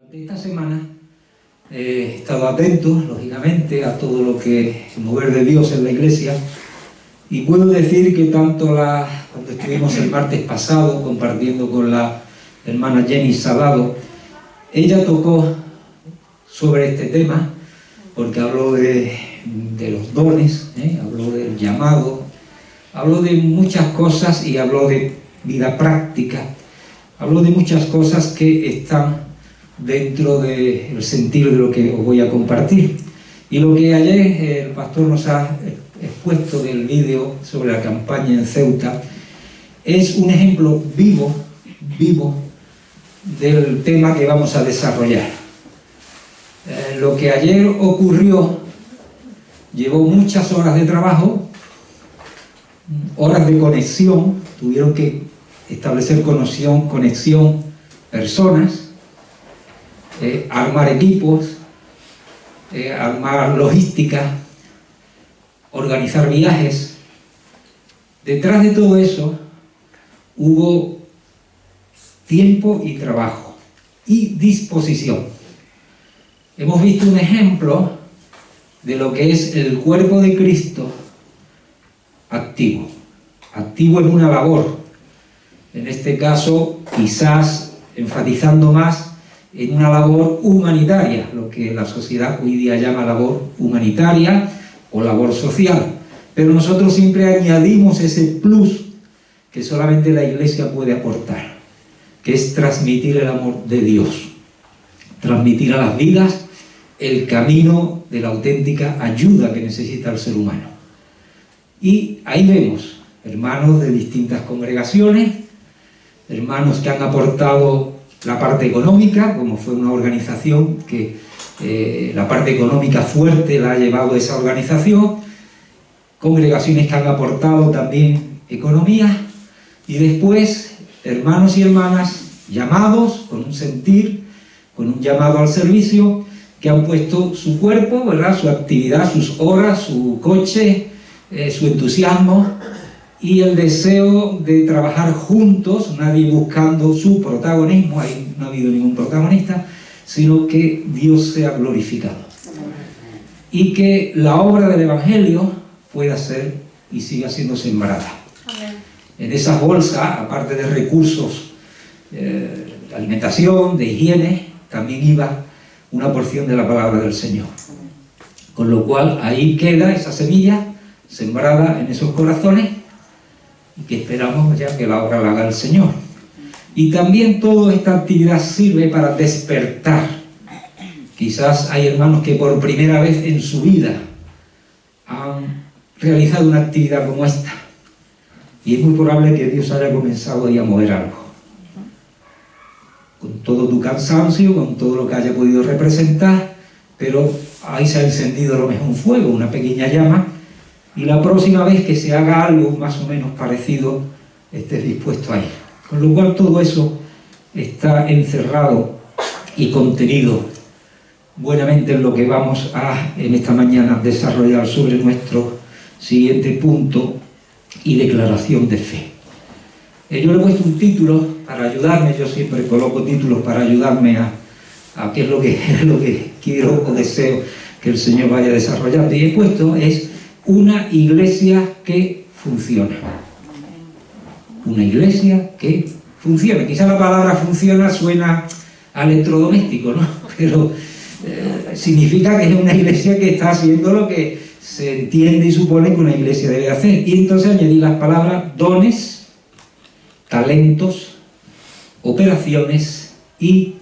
Durante esta semana he estado atento, lógicamente, a todo lo que es el mover de Dios en la Iglesia, y puedo decir que tanto cuando estuvimos el martes pasado compartiendo con la hermana Jenny Salado, ella tocó sobre este tema, porque habló de los dones, habló del llamado, habló de muchas cosas y habló de vida práctica, habló de muchas cosas que están dentro del sentido de lo que os voy a compartir. Y lo que ayer el pastor nos ha expuesto del vídeo sobre la campaña en Ceuta es un ejemplo vivo del tema que vamos a desarrollar. Lo que ayer ocurrió llevó muchas horas de trabajo, horas de conexión, tuvieron que establecer conexión personas, armar equipos, armar logística, organizar viajes. Detrás de todo eso hubo tiempo y trabajo y disposición. Hemos visto un ejemplo de lo que es el cuerpo de Cristo activo en una labor, en este caso quizás enfatizando más en una labor humanitaria, lo que la sociedad hoy día llama labor humanitaria o labor social, pero nosotros siempre añadimos ese plus que solamente la Iglesia puede aportar, que es transmitir el amor de Dios, transmitir a las vidas el camino de la auténtica ayuda que necesita el ser humano. Y ahí vemos hermanos de distintas congregaciones, hermanos que han aportado la parte económica, como fue una organización que la parte económica fuerte la ha llevado esa organización, congregaciones que han aportado también economía, y después hermanos y hermanas llamados con un sentir, con un llamado al servicio, que han puesto su cuerpo, ¿verdad?, su actividad, sus horas, su coche, su entusiasmo y el deseo de trabajar juntos, nadie buscando su protagonismo, ahí no ha habido ningún protagonista, sino que Dios sea glorificado. Y que la obra del Evangelio pueda ser y siga siendo sembrada. En esas bolsas, aparte de recursos de alimentación, de higiene, también iba una porción de la palabra del Señor. Con lo cual ahí queda esa semilla sembrada en esos corazones, y que esperamos ya que la obra la haga el Señor. Y también toda esta actividad sirve para despertar. Quizás hay hermanos que por primera vez en su vida han realizado una actividad como esta, y es muy probable que Dios haya comenzado ahí a mover algo. Con todo tu cansancio, con todo lo que haya podido representar, pero ahí se ha encendido a lo mejor un fuego, una pequeña llama, y la próxima vez que se haga algo más o menos parecido, estés dispuesto a ir. Con lo cual todo eso está encerrado y contenido buenamente en lo que vamos a, en esta mañana, desarrollar sobre nuestro siguiente punto y declaración de fe. Yo le he puesto un título para ayudarme, yo siempre coloco títulos para ayudarme a qué es lo que quiero o deseo que el Señor vaya desarrollando, y he puesto es una iglesia que funciona. Una iglesia que funciona. Quizá la palabra funciona suena a electrodoméstico, ¿no? Pero significa que es una iglesia que está haciendo lo que se entiende y supone que una iglesia debe hacer. Y entonces añadí las palabras dones, talentos, operaciones y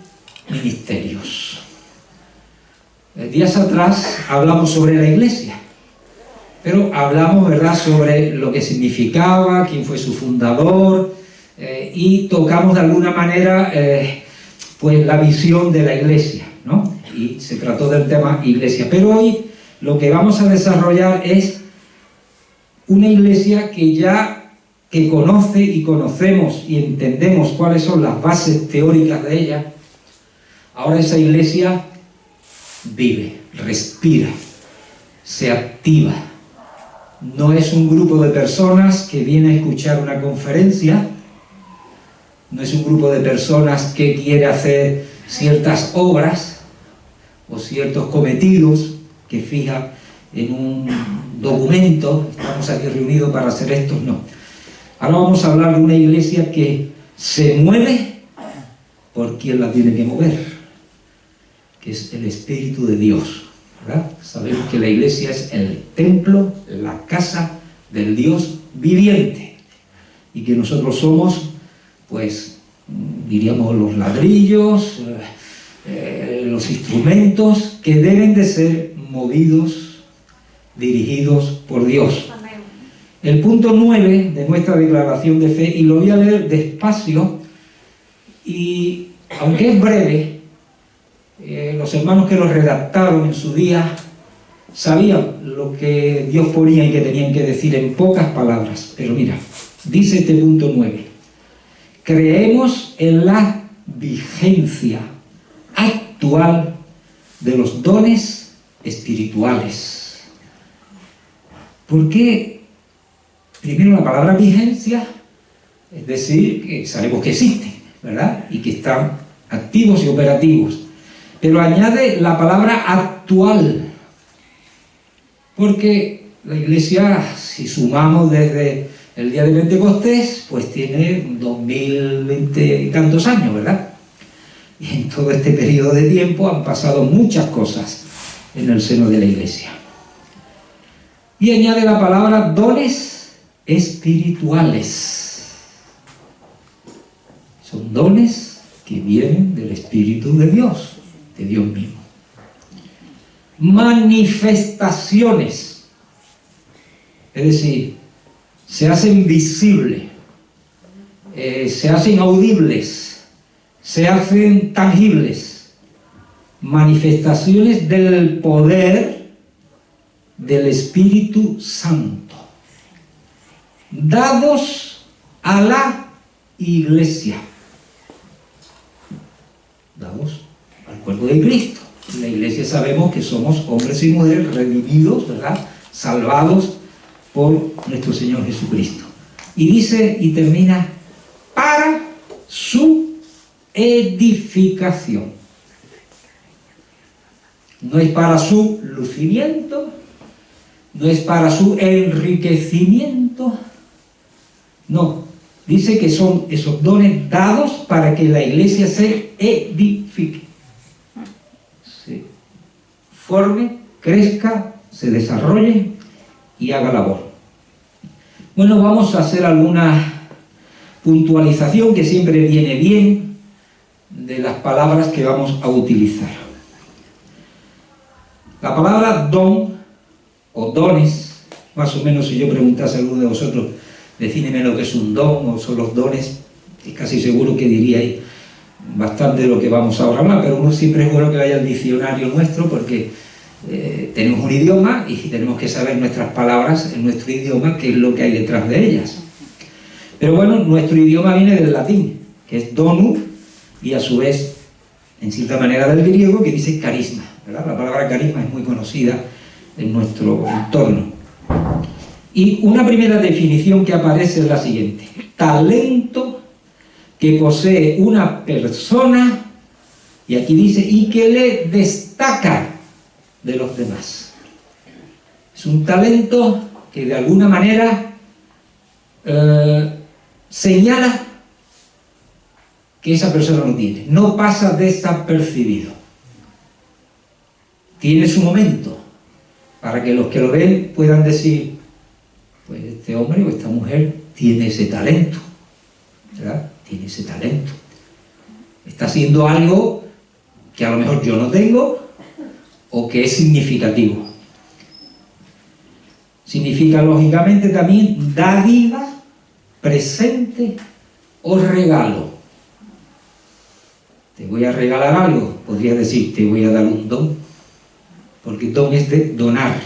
ministerios. Días atrás hablamos sobre la iglesia, pero hablamos, ¿verdad?, sobre lo que significaba, quién fue su fundador, y tocamos de alguna manera pues la visión de la iglesia, ¿no? Y se trató del tema iglesia. Pero hoy lo que vamos a desarrollar es una iglesia que conoce y conocemos y entendemos cuáles son las bases teóricas de ella. Ahora esa iglesia vive, respira, se activa. No es un grupo de personas que viene a escuchar una conferencia, no es un grupo de personas que quiere hacer ciertas obras o ciertos cometidos que fija en un documento, estamos aquí reunidos para hacer esto, no. Ahora vamos a hablar de una iglesia que se mueve por quien la tiene que mover, que es el Espíritu de Dios, ¿verdad? Sabemos que la iglesia es el templo, la casa del Dios viviente, y que nosotros somos, pues, diríamos, los ladrillos, los instrumentos que deben de ser movidos, dirigidos por Dios. El punto 9 de nuestra declaración de fe, y lo voy a leer despacio, y aunque es breve, los hermanos que lo redactaron en su día sabían lo que Dios ponía y que tenían que decir en pocas palabras. Pero mira, dice este punto 9: creemos en la vigencia actual de los dones espirituales. ¿Por qué? Primero, la palabra vigencia, es decir, que sabemos que existen, ¿verdad? Y que están activos y operativos. Pero añade la palabra actual, porque la iglesia, si sumamos desde el día de Pentecostés, pues tiene 2020 y tantos años, ¿verdad? Y en todo este periodo de tiempo han pasado muchas cosas en el seno de la iglesia. Y añade la palabra dones espirituales. Son dones que vienen del Espíritu de Dios mismo. Manifestaciones, es decir, se hacen visibles, se hacen audibles, se hacen tangibles. Manifestaciones del poder del Espíritu Santo, dados a la iglesia, dados al cuerpo de Cristo. La iglesia sabemos que somos hombres y mujeres redimidos, ¿verdad? Salvados por nuestro Señor Jesucristo. Y dice, y termina, para su edificación. No es para su lucimiento, no es para su enriquecimiento, no. Dice que son esos dones dados para que la iglesia se edifique, se forme, crezca, se desarrolle y haga labor. Bueno, vamos a hacer alguna puntualización que siempre viene bien de las palabras que vamos a utilizar. La palabra don o dones, más o menos si yo preguntase a alguno de vosotros, defíneme lo que es un don o son los dones, y casi seguro que diríais bastante de lo que vamos ahora a hablar, pero uno siempre es bueno que vaya al diccionario nuestro porque tenemos un idioma y tenemos que saber nuestras palabras en nuestro idioma, qué es lo que hay detrás de ellas. Pero bueno, nuestro idioma viene del latín, que es donu, y a su vez, en cierta manera, del griego, que dice carisma, ¿verdad? La palabra carisma es muy conocida en nuestro entorno. Y una primera definición que aparece es la siguiente: talento que posee una persona, y aquí dice, y que le destaca de los demás. Es un talento que de alguna manera señala que esa persona no tiene, no pasa desapercibido. Tiene su momento para que los que lo ven puedan decir, pues este hombre o esta mujer tiene ese talento, ¿verdad? Tiene ese talento. Está haciendo algo que a lo mejor yo no tengo o que es significativo. Significa lógicamente también dádiva, presente o regalo. Te voy a regalar algo, podría decir, te voy a dar un don, porque don es de donar.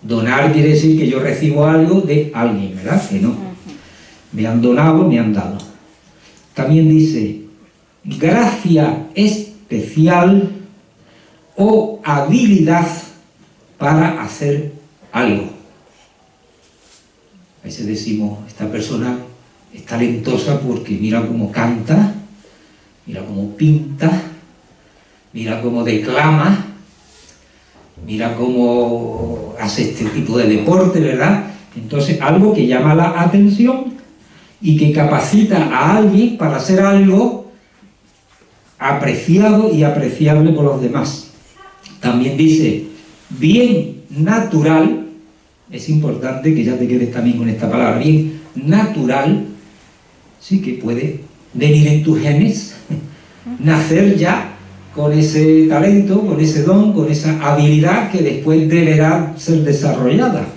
Donar quiere decir que yo recibo algo de alguien, ¿verdad? Que no. Me han donado, me han dado. También dice, gracia especial o habilidad para hacer algo. A veces decimos, esta persona es talentosa porque mira cómo canta, mira cómo pinta, mira cómo declama, mira cómo hace este tipo de deporte, ¿verdad? Entonces, algo que llama la atención y que capacita a alguien para hacer algo apreciado y apreciable por los demás. También dice, bien natural, es importante que ya te quedes también con esta palabra, bien natural, sí que puede venir en tus genes, nacer ya con ese talento, con ese don, con esa habilidad que después deberá ser desarrollada.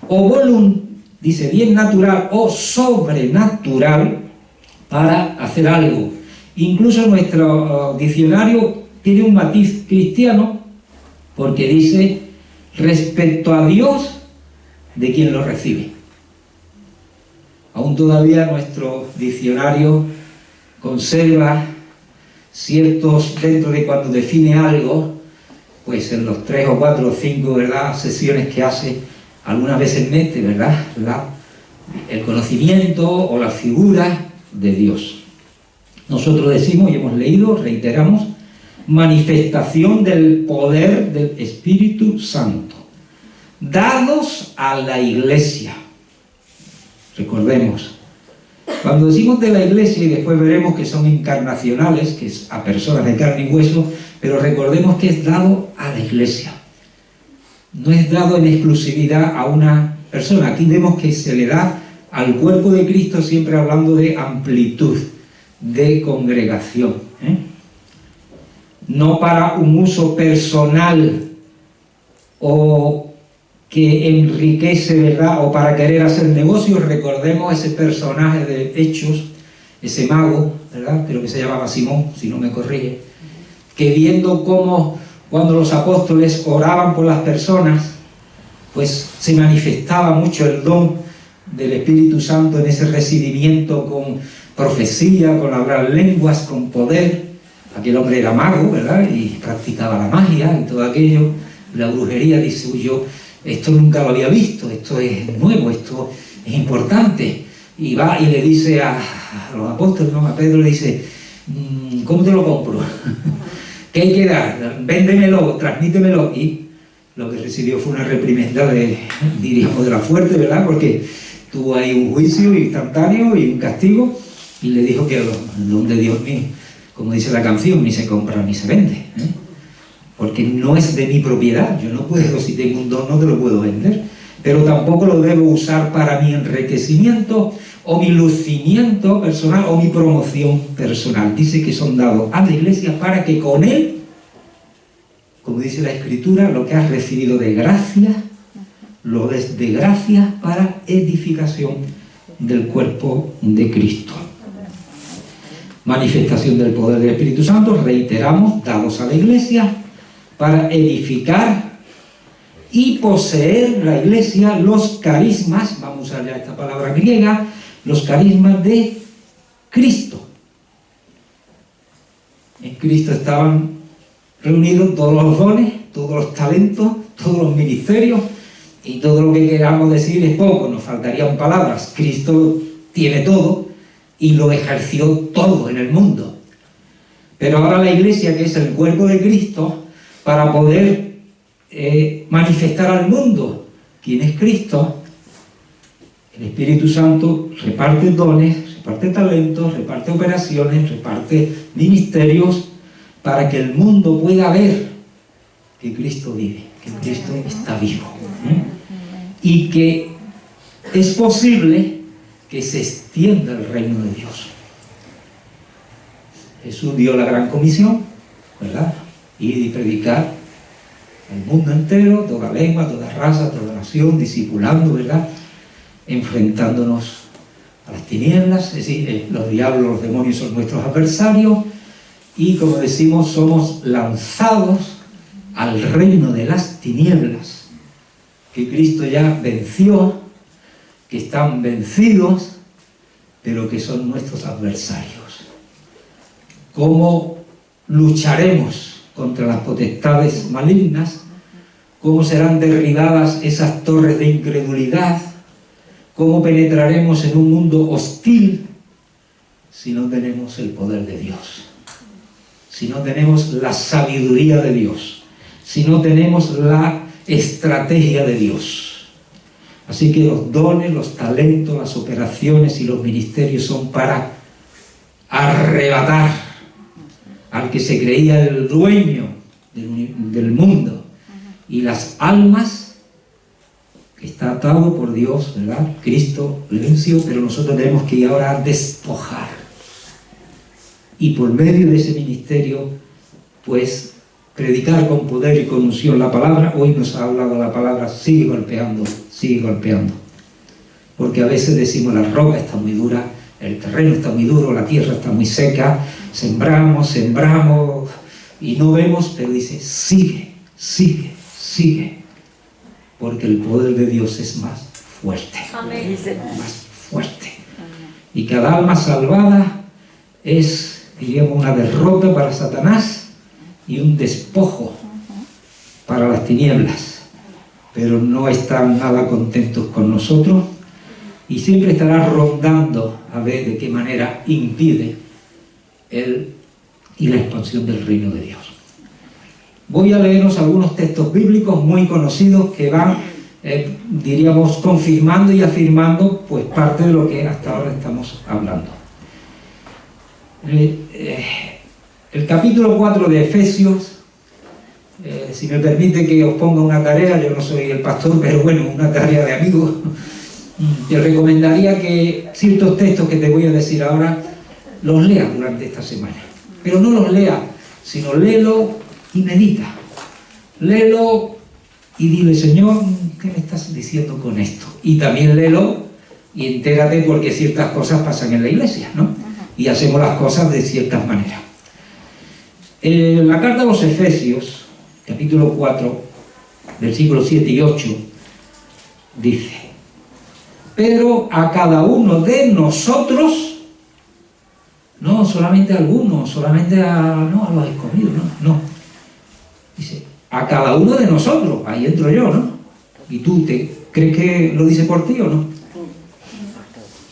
O dice bien natural o sobrenatural para hacer algo. Incluso nuestro diccionario tiene un matiz cristiano porque dice respecto a Dios de quien lo recibe. Aún todavía nuestro diccionario conserva ciertos, dentro de cuando define algo, pues en los 3 o 4 o 5, ¿verdad?, sesiones que hace, algunas veces mete, ¿verdad?, el conocimiento o la figura de Dios. Nosotros decimos y hemos leído, reiteramos, manifestación del poder del Espíritu Santo, dados a la Iglesia. Recordemos, cuando decimos de la Iglesia, y después veremos que son encarnacionales, que es a personas de carne y hueso, pero recordemos que es dado a la Iglesia. No es dado en exclusividad a una persona. Aquí vemos que se le da al cuerpo de Cristo, siempre hablando de amplitud, de congregación, no para un uso personal o que enriquece, ¿verdad?, o para querer hacer negocios. Recordemos ese personaje de Hechos, ese mago, ¿verdad?, creo que se llamaba Simón, si no me corrige, que viendo cómo cuando los apóstoles oraban por las personas, pues se manifestaba mucho el don del Espíritu Santo en ese recibimiento con profecía, con hablar lenguas, con poder. Aquel hombre era mago, ¿verdad?, y practicaba la magia y todo aquello, la brujería. Dice, yo esto nunca lo había visto, esto es nuevo, esto es importante. Y va y le dice a los apóstoles, ¿no?, a Pedro, le dice, ¿cómo te lo compro? ¿Qué hay que dar? Véndemelo, transmítemelo. Y lo que recibió fue una reprimenda diríamos, de la fuerte, ¿verdad?, porque tuvo ahí un juicio instantáneo y un castigo, y le dijo que el don de Dios, como dice la canción, ni se compra ni se vende, porque no es de mi propiedad. Yo no puedo, si tengo un don, no te lo puedo vender, pero tampoco lo debo usar para mi enriquecimiento o mi lucimiento personal o mi promoción personal. Dice que son dados a la Iglesia para que con él, como dice la Escritura, lo que has recibido de gracia, lo des de gracia para edificación del cuerpo de Cristo. Manifestación del poder del Espíritu Santo, reiteramos, dados a la Iglesia para edificar y poseer la Iglesia los carismas, vamos a usar ya esta palabra griega, los carismas de Cristo. En Cristo estaban reunidos todos los dones, todos los talentos, todos los ministerios, y todo lo que queramos decir es poco, nos faltarían palabras. Cristo tiene todo y lo ejerció todo en el mundo. Pero ahora la Iglesia, que es el cuerpo de Cristo, para poder manifestar al mundo quién es Cristo, el Espíritu Santo reparte dones, reparte talentos, reparte operaciones, reparte ministerios, para que el mundo pueda ver que Cristo vive, que Cristo está vivo, y que es posible que se extienda el reino de Dios. Jesús dio la gran comisión, ¿verdad?, ir y predicar al mundo entero, toda lengua, toda raza, toda nación, discipulando, ¿verdad?, enfrentándonos a las tinieblas. Es decir, los diablos, los demonios son nuestros adversarios, y como decimos, somos lanzados al reino de las tinieblas, que Cristo ya venció, que están vencidos, pero que son nuestros adversarios. ¿Cómo lucharemos contra las potestades malignas? ¿Cómo serán derribadas esas torres de incredulidad? ¿Cómo penetraremos en un mundo hostil si no tenemos el poder de Dios? si no tenemos la sabiduría de Dios, si no tenemos la estrategia de Dios. Así que los dones, los talentos, las operaciones y los ministerios son para arrebatar al que se creía el dueño del mundo, y las almas, que está atado por Dios, ¿verdad? Cristo le venció, pero nosotros tenemos que ir ahora a despojar. Y por medio de ese ministerio, pues, predicar con poder y con unción la palabra. Hoy nos ha hablado la palabra, sigue golpeando, sigue golpeando. Porque a veces decimos, la roca está muy dura, el terreno está muy duro, la tierra está muy seca, sembramos, y no vemos, pero dice, sigue, sigue, sigue. Porque el poder de Dios es más fuerte. Amén. Más fuerte. Y cada alma salvada es, diríamos, una derrota para Satanás y un despojo para las tinieblas. Pero no están nada contentos con nosotros y siempre estará rondando a ver de qué manera impide él y la expansión del reino de Dios. Voy a leeros algunos textos bíblicos muy conocidos que van, diríamos, confirmando y afirmando pues parte de lo que hasta ahora estamos hablando. El capítulo 4 de Efesios, si me permite que os ponga una tarea, yo no soy el pastor, pero bueno, una tarea de amigo, te recomendaría que ciertos textos que te voy a decir ahora los leas durante esta semana. Pero no los leas, sino léelo y medita. Léelo y dile, Señor, ¿qué me estás diciendo con esto? Y también léelo y entérate porque ciertas cosas pasan en la iglesia, ¿no? Y hacemos las cosas de ciertas maneras. La carta a los Efesios, capítulo 4, versículos 7 y 8, dice: pero a cada uno de nosotros, no solamente a algunos, solamente a los escogidos, no. Dice, a cada uno de nosotros, ahí entro yo, ¿no? ¿Y tú crees que lo dice por ti o no?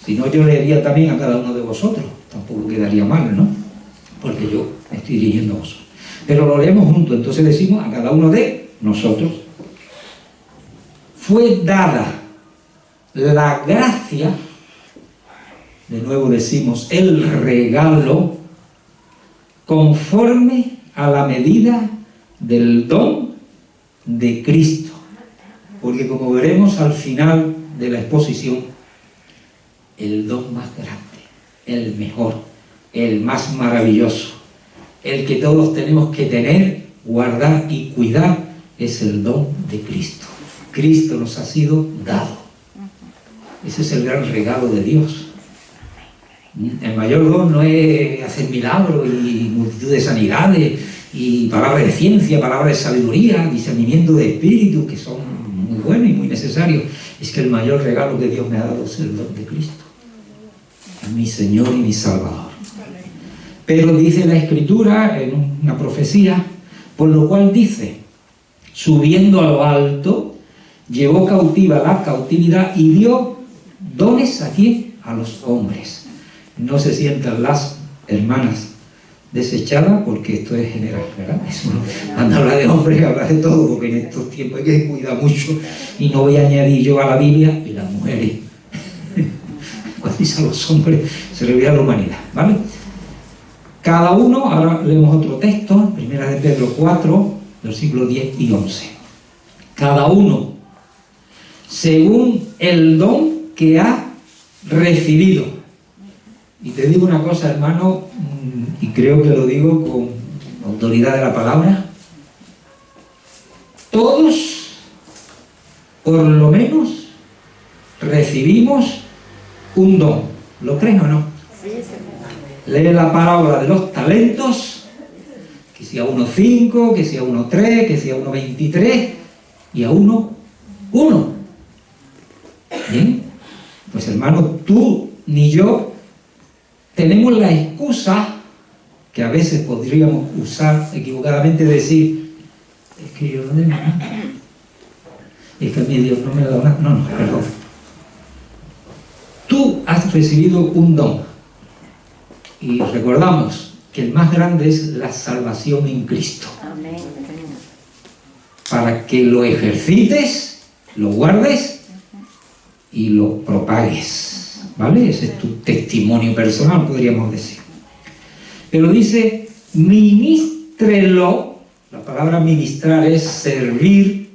Si no, yo leería también a cada uno de vosotros, tampoco quedaría mal, ¿no? Porque yo me estoy dirigiendo a vosotros. Pero lo leemos juntos, entonces decimos a cada uno de nosotros. Fue dada la gracia, de nuevo decimos, el regalo, conforme a la medida del don de Cristo. Porque como veremos al final de la exposición, el don más grande, el mejor, el más maravilloso, el que todos tenemos que tener, guardar y cuidar, es el don de Cristo. Cristo nos ha sido dado. Ese es el gran regalo de Dios. El mayor don no es hacer milagros y multitud de sanidades y palabras de ciencia, palabras de sabiduría, discernimiento de espíritu, que son muy buenos y muy necesarios. Es que el mayor regalo que Dios me ha dado es el don de Cristo, mi Señor y mi Salvador. Pero dice la Escritura en una profecía, por lo cual dice, subiendo a lo alto, llevó cautiva la cautividad y dio dones aquí a los hombres. No se sientan las hermanas desechadas, porque esto es general, ¿verdad? Eso no, cuando habla de hombres, habla de todo, porque en estos tiempos hay que cuidar mucho, y no voy a añadir yo a la Biblia y las mujeres. Cuando dice a los hombres, se le olvida a la humanidad, ¿vale? Cada uno, ahora leemos otro texto, primera de Pedro 4, versículos 10 y 11. Cada uno, según el don que ha recibido. Y te digo una cosa, hermano, y creo que lo digo con autoridad de la palabra, todos, por lo menos, recibimos un don. ¿Lo crees o no? Sí, sí. Lee la parábola de los talentos, que si a uno 5, que si a uno 3, que si a uno 23, y a uno 1. ¿Bien? Pues hermano, tú ni yo tenemos la excusa que a veces podríamos usar equivocadamente, decir, es que yo no tengo nada, es que a mí Dios no me ha dado nada. No, perdón. Tú has recibido un don. Y recordamos que el más grande es la salvación en Cristo. Amén. Para que lo ejercites, lo guardes y lo propagues, ¿vale? Ese es tu testimonio personal, podríamos decir. Pero dice, ministrelo. La palabra ministrar es servir,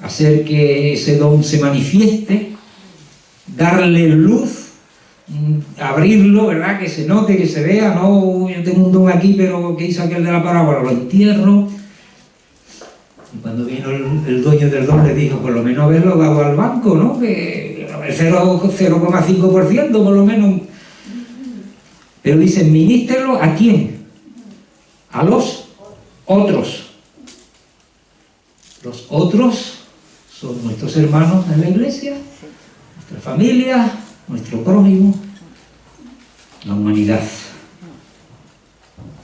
hacer que ese don se manifieste, darle luz, abrirlo, ¿verdad? Que se note, que se vea. No, yo tengo un don aquí, pero ¿qué hizo aquel de la parábola? Lo entierro. Y cuando vino el dueño del don le dijo, por lo menos haberlo dado al banco, ¿no? Que el 0,5% por lo menos. Pero dice, ministrelo ¿a quién? A los otros. Los otros son nuestros hermanos en la iglesia, nuestra familia, nuestro prójimo, la humanidad.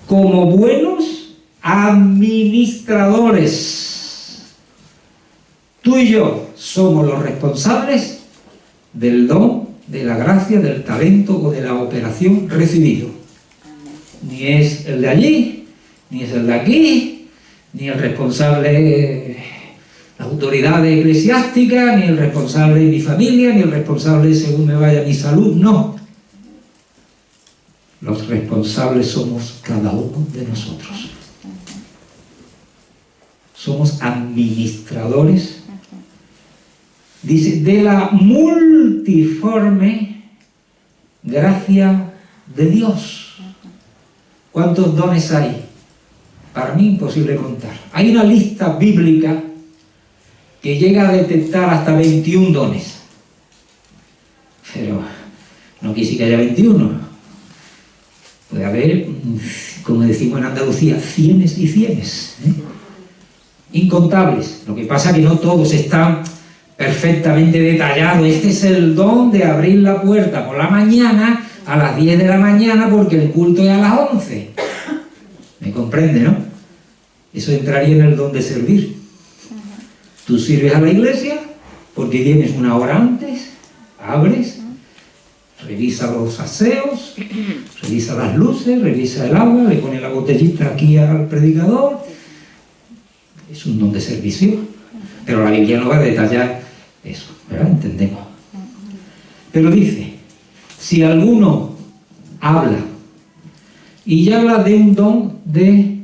Como buenos administradores. Tú y yo somos los responsables del don, de la gracia, del talento o de la operación recibido. Ni es el de allí, ni es el de aquí, ni el responsable, la autoridad eclesiástica, ni el responsable de mi familia, ni el responsable según me vaya mi salud, no. Los responsables somos cada uno de nosotros. Somos administradores. Dice, de la multiforme gracia de Dios. ¿Cuántos dones hay? Para mí imposible contar. Hay una lista bíblica que llega a detectar hasta 21 dones. Pero no quise que haya 21. Puede haber, como decimos en Andalucía, cienes y cienes. Incontables. Lo que pasa es que no todos están perfectamente detallados. Este es el don de abrir la puerta por la mañana a las 10 de la mañana porque el culto es a las 11. ¿Me comprende, no? Eso entraría en el don de servir. Tú sirves a la iglesia porque vienes una hora antes, abres, revisa los aseos, revisa las luces, revisa el agua, le pone la botellita aquí al predicador. Es un don de servicio. Pero la Biblia no va a detallar eso, ¿verdad? Entendemos. Pero dice, si alguno habla, y ya habla de un don de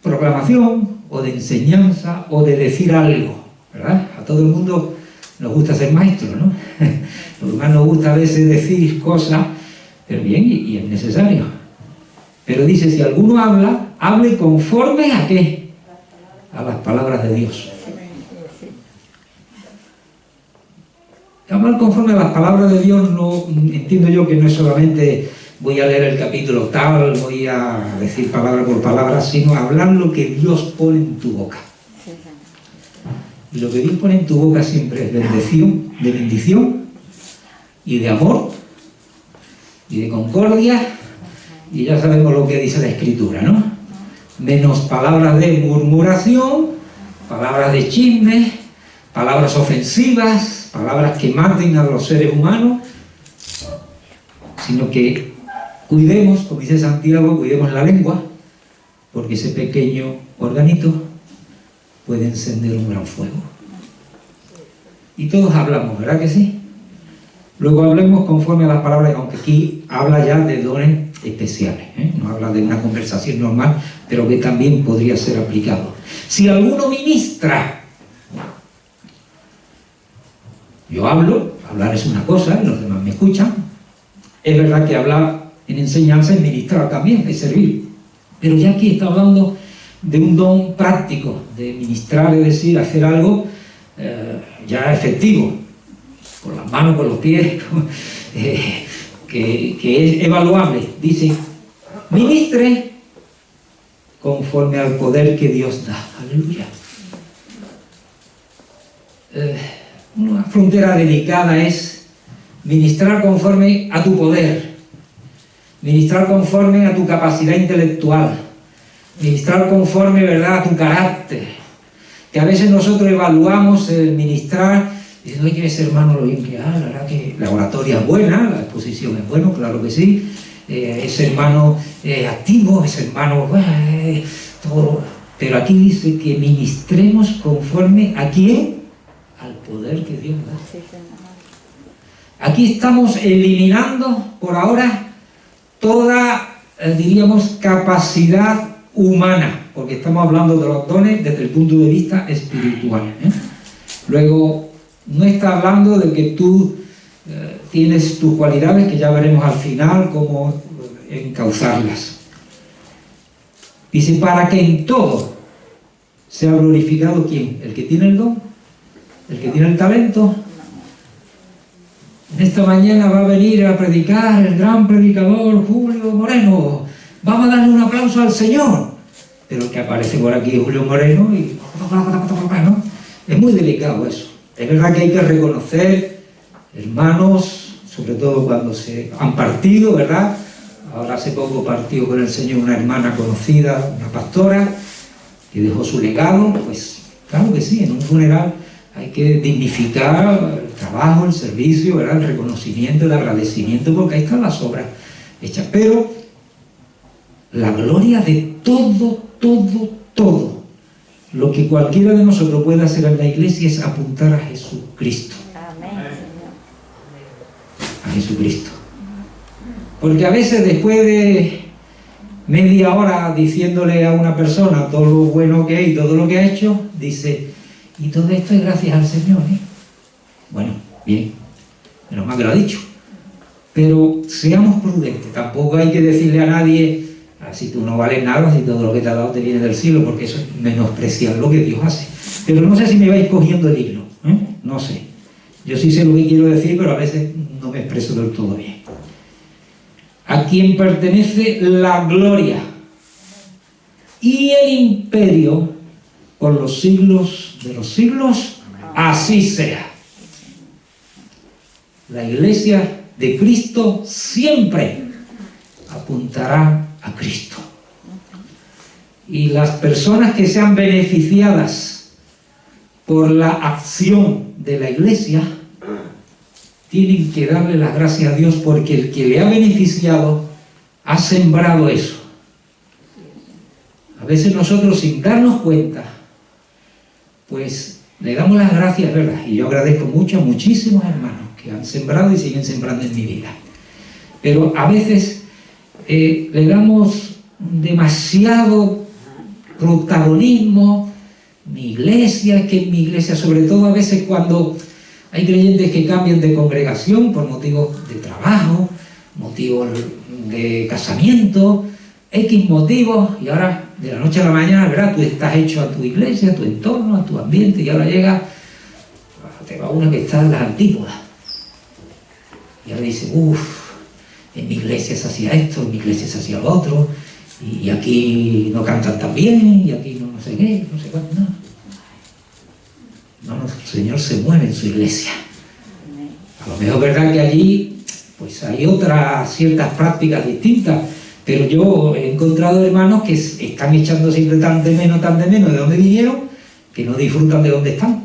proclamación, o de enseñanza, o de decir algo, ¿verdad? A todo el mundo nos gusta ser maestros, ¿no? Lo que más nos gusta a veces decir cosas, pero bien, y es necesario. Pero dice, si alguno habla, hable conforme a ¿qué? A las palabras de Dios. Hablar conforme a las palabras de Dios, no entiendo yo que no es solamente voy a leer el capítulo tal, voy a decir palabra por palabra, sino hablar lo que Dios pone en tu boca. Y lo que Dios pone en tu boca siempre es de bendición y de amor y de concordia, y ya sabemos lo que dice la Escritura, ¿no? Menos palabras de murmuración, palabras de chisme, palabras ofensivas, palabras que maten a los seres humanos, sino que cuidemos, como dice Santiago, cuidemos la lengua, porque ese pequeño organito puede encender un gran fuego. Y todos hablamos, ¿verdad que sí? Luego hablemos conforme a las palabras, aunque aquí habla ya de dones especiales, ¿eh? No habla de una conversación normal, pero que también podría ser aplicado. Si alguno ministra, yo hablo, hablar es una cosa, y los demás me escuchan. Es verdad que hablar en enseñanza es ministrar también, es servir. Pero ya aquí está hablando de un don práctico, de ministrar, es decir, hacer algo ya efectivo, con las manos, con los pies, que es evaluable. Dice, ministre conforme al poder que Dios da. Aleluya. Una frontera delicada es ministrar conforme a tu poder, ministrar conforme a tu capacidad intelectual, ministrar conforme, ¿verdad?, a tu carácter. Que a veces nosotros evaluamos el ministrar diciendo, hay que ese hermano lo bien que habla, la verdad que la oratoria es buena, la exposición es buena, claro que sí, ese hermano activo, ese hermano todo. Pero aquí dice que ministremos conforme ¿a quién? Al poder que Dios da. Aquí estamos eliminando por ahora toda, diríamos, capacidad humana, porque estamos hablando de los dones desde el punto de vista espiritual, ¿eh? Luego, no está hablando de que tú tienes tus cualidades, que ya veremos al final cómo encauzarlas. Dice, para que en todo sea glorificado ¿quién? ¿El que tiene el don? ¿El que tiene el talento? En esta mañana va a venir a predicar el gran predicador Julio Moreno. Vamos a darle un aplauso al Señor. Pero el que aparece por aquí es Julio Moreno y... ¿no? Es muy delicado eso. Es verdad que hay que reconocer, hermanos, sobre todo cuando se han partido, ¿verdad? Ahora hace poco partió con el Señor una hermana conocida, una pastora, que dejó su legado. Pues claro que sí, en un funeral hay que dignificar el trabajo, el servicio, ¿verdad? El reconocimiento, el agradecimiento, porque ahí están las obras hechas. Pero la gloria de todo lo que cualquiera de nosotros puede hacer en la iglesia es apuntar a Jesucristo. Amén. A Jesucristo. Porque a veces después de media hora diciéndole a una persona todo lo bueno que hay y todo lo que ha hecho, dice, y todo esto es gracias al Señor, ¿eh? Bueno, bien, menos mal que lo ha dicho. Pero seamos prudentes, tampoco hay que decirle a nadie, si tú no vales nada, si todo lo que te ha dado te viene del cielo, porque eso es menospreciar lo que Dios hace. Pero no sé si me vais cogiendo el hilo, ¿eh? No sé. Yo sí sé lo que quiero decir, pero a veces no me expreso del todo bien. A quien pertenece la gloria y el imperio por los siglos de los siglos, así sea. La iglesia de Cristo siempre apuntará a Cristo. Y las personas que sean beneficiadas por la acción de la iglesia tienen que darle las gracias a Dios, porque el que le ha beneficiado ha sembrado eso. A veces nosotros, sin darnos cuenta, pues le damos las gracias, ¿verdad? Y yo agradezco mucho a muchísimos hermanos que han sembrado y siguen sembrando en mi vida. Pero a veces le damos demasiado protagonismo. Mi iglesia, que mi iglesia, sobre todo a veces cuando hay creyentes que cambian de congregación por motivos de trabajo, motivos de casamiento, X motivos, y ahora de la noche a la mañana, ¿verdad? Tú estás hecho a tu iglesia, a tu entorno, a tu ambiente, y ahora llega, te va una que está en las antípodas. Y ahora dice, en mi iglesia se hacía esto, en mi iglesia se hacía lo otro, y aquí no cantan tan bien, y aquí no sé qué, no sé cuánto, no. No, el Señor se mueve en su iglesia. A lo mejor es verdad que allí pues hay otras ciertas prácticas distintas, pero yo he encontrado hermanos que están echando siempre tan de menos de dónde vinieron, que no disfrutan de dónde están,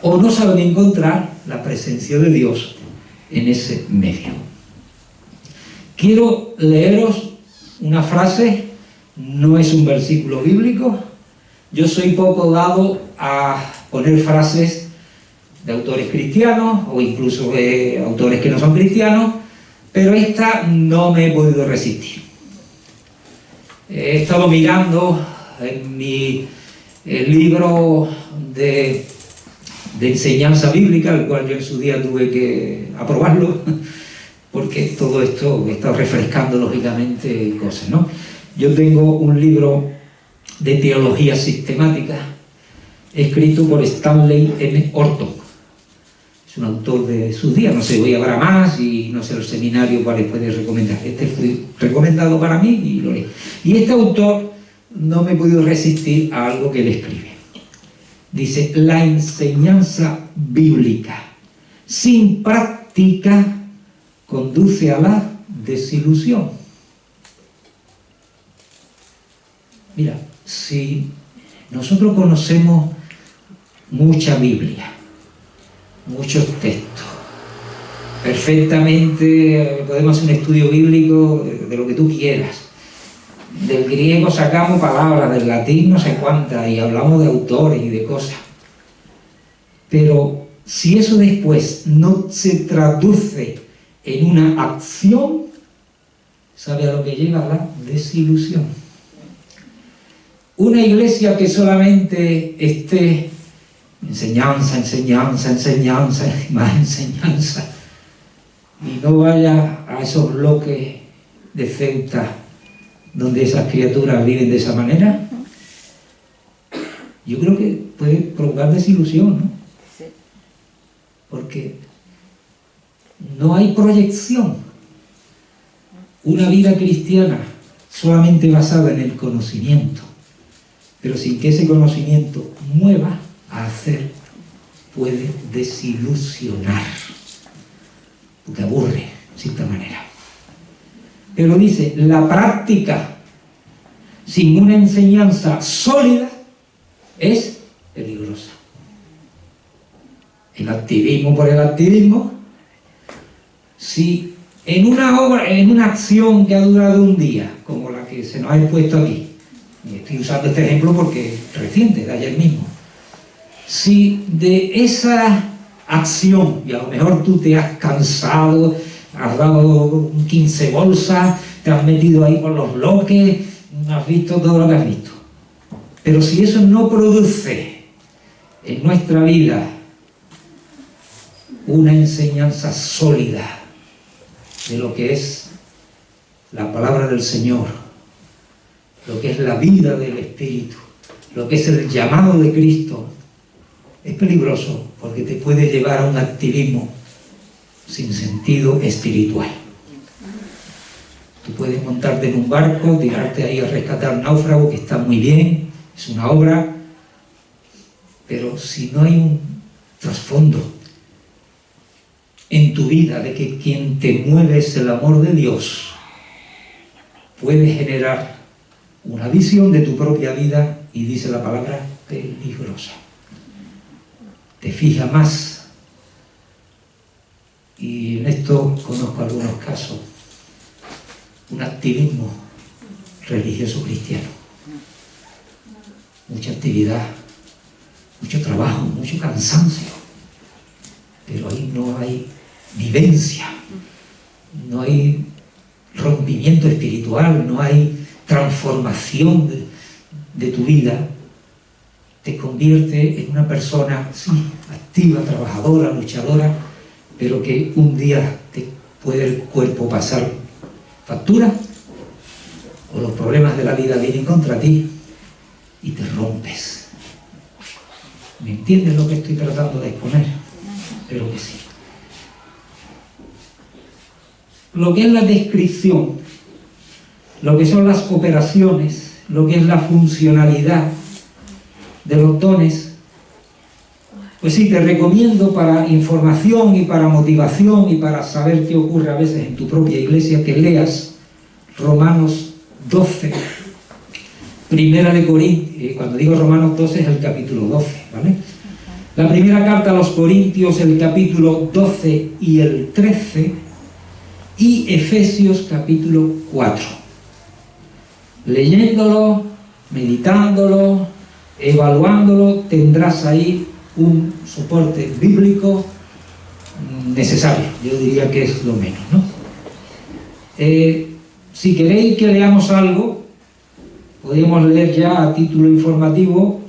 o no saben encontrar la presencia de Dios en ese medio. Quiero leeros una frase, no es un versículo bíblico. Yo soy poco dado a poner frases de autores cristianos o incluso de autores que no son cristianos, pero esta no me he podido resistir. He estado mirando en mi libro de enseñanza bíblica, el cual yo en su día tuve que aprobarlo, porque todo esto he estado refrescando lógicamente cosas, ¿no? Yo tengo un libro de teología sistemática escrito por Stanley M. Orton. Es un autor de sus días, no sé, hoy habrá más y no sé el seminario cuál les puede recomendar. Este fue recomendado para mí y lo leí. Y este autor no me he podido resistir a algo que él escribe. Dice, la enseñanza bíblica sin práctica conduce a la desilusión. Mira, si nosotros conocemos mucha Biblia, muchos textos, perfectamente, podemos hacer un estudio bíblico de lo que tú quieras. Del griego sacamos palabras, del latín no sé cuántas, y hablamos de autores y de cosas. Pero si eso después no se traduce en una acción, ¿sabe a lo que lleva? La desilusión. Una iglesia que solamente esté enseñanza, enseñanza, enseñanza, más enseñanza, y no vaya a esos bloques de Ceuta donde esas criaturas viven de esa manera, yo creo que puede provocar desilusión, ¿no? Porque no hay proyección. Una vida cristiana solamente basada en el conocimiento, pero sin que ese conocimiento mueva a hacer, puede desilusionar, porque aburre, de cierta manera. Pero dice, la práctica sin una enseñanza sólida es peligrosa. El activismo por el activismo, si en una obra, en una acción que ha durado un día, como la que se nos ha expuesto aquí, y estoy usando este ejemplo porque es reciente, de ayer mismo, si de esa acción, y a lo mejor tú te has cansado, has dado 15 bolsas, te has metido ahí por los bloques, has visto todo lo que has visto, pero si eso no produce en nuestra vida una enseñanza sólida de lo que es la palabra del Señor, lo que es la vida del Espíritu, lo que es el llamado de Cristo, es peligroso porque te puede llevar a un activismo sin sentido espiritual. Tú puedes montarte en un barco, tirarte ahí a rescatar un náufrago, que está muy bien, es una obra, pero si no hay un trasfondo en tu vida de que quien te mueve es el amor de Dios, puede generar una visión de tu propia vida, y dice la palabra, peligrosa. Te fija más, y en esto conozco algunos casos, un activismo religioso cristiano, mucha actividad, mucho trabajo, mucho cansancio, pero ahí no hay vivencia, no hay rompimiento espiritual, no hay transformación de tu vida. Te convierte en una persona, sí, activa, trabajadora, luchadora, pero que un día te puede el cuerpo pasar factura, o los problemas de la vida vienen contra ti y te rompes. ¿Me entiendes lo que estoy tratando de exponer? Espero que sí. Lo que es la descripción, lo que son las operaciones, lo que es la funcionalidad de los dones, pues sí, te recomiendo para información y para motivación y para saber qué ocurre a veces en tu propia iglesia, que leas Romanos 12, Primera de Corintios. Cuando digo Romanos 12 es el capítulo 12, ¿vale? La primera carta a los Corintios, el capítulo 12 y el 13, y Efesios capítulo 4. Leyéndolo, meditándolo, evaluándolo, tendrás ahí un soporte bíblico necesario. Yo diría que es lo menos, ¿no? Si queréis que leamos algo, podemos leer ya a título informativo.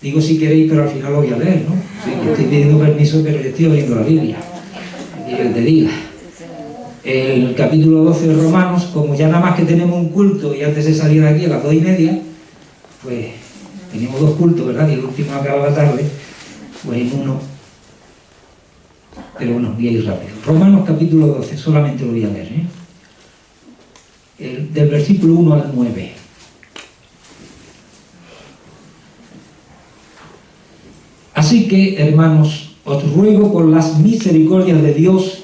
Digo si queréis, pero al final lo voy a leer, ¿no? Sí, que estoy pidiendo permiso, pero yo estoy leyendo la Biblia. Y que te diga. El capítulo 12 de Romanos, como ya nada más que tenemos un culto y antes de salir de aquí a las 2:30, pues teníamos 2 cultos, ¿verdad? Y el último acaba la tarde, pues en uno. Pero bueno, voy a ir rápido. Romanos capítulo 12, solamente lo voy a leer, del versículo 1 al 9. Así que, hermanos, os ruego por las misericordias de Dios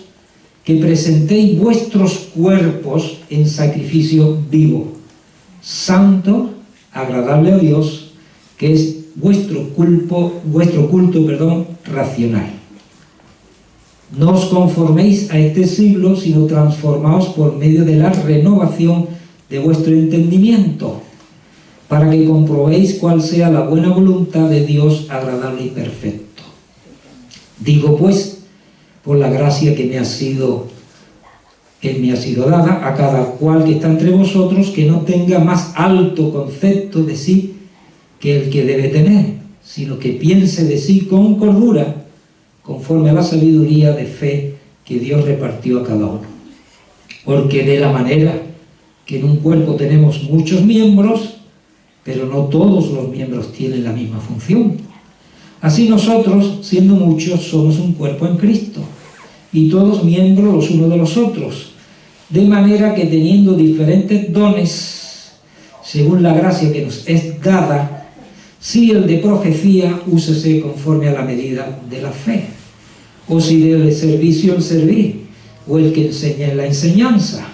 que presentéis vuestros cuerpos en sacrificio vivo, santo, agradable a Dios, que es vuestro culto racional. No os conforméis a este siglo, sino transformaos por medio de la renovación de vuestro entendimiento, para que comprobéis cuál sea la buena voluntad de Dios, agradable y perfecto. Digo pues, por la gracia que me ha sido dada, a cada cual que está entre vosotros, que no tenga más alto concepto de sí que el que debe tener, sino que piense de sí con cordura, conforme a la sabiduría de fe que Dios repartió a cada uno. Porque de la manera que en un cuerpo tenemos muchos miembros, pero no todos los miembros tienen la misma función. Así nosotros, siendo muchos, somos un cuerpo en Cristo, y todos miembros los unos de los otros, de manera que teniendo diferentes dones, según la gracia que nos es dada, si el de profecía, úsese conforme a la medida de la fe, o si de servicio el servir, o el que enseña en la enseñanza,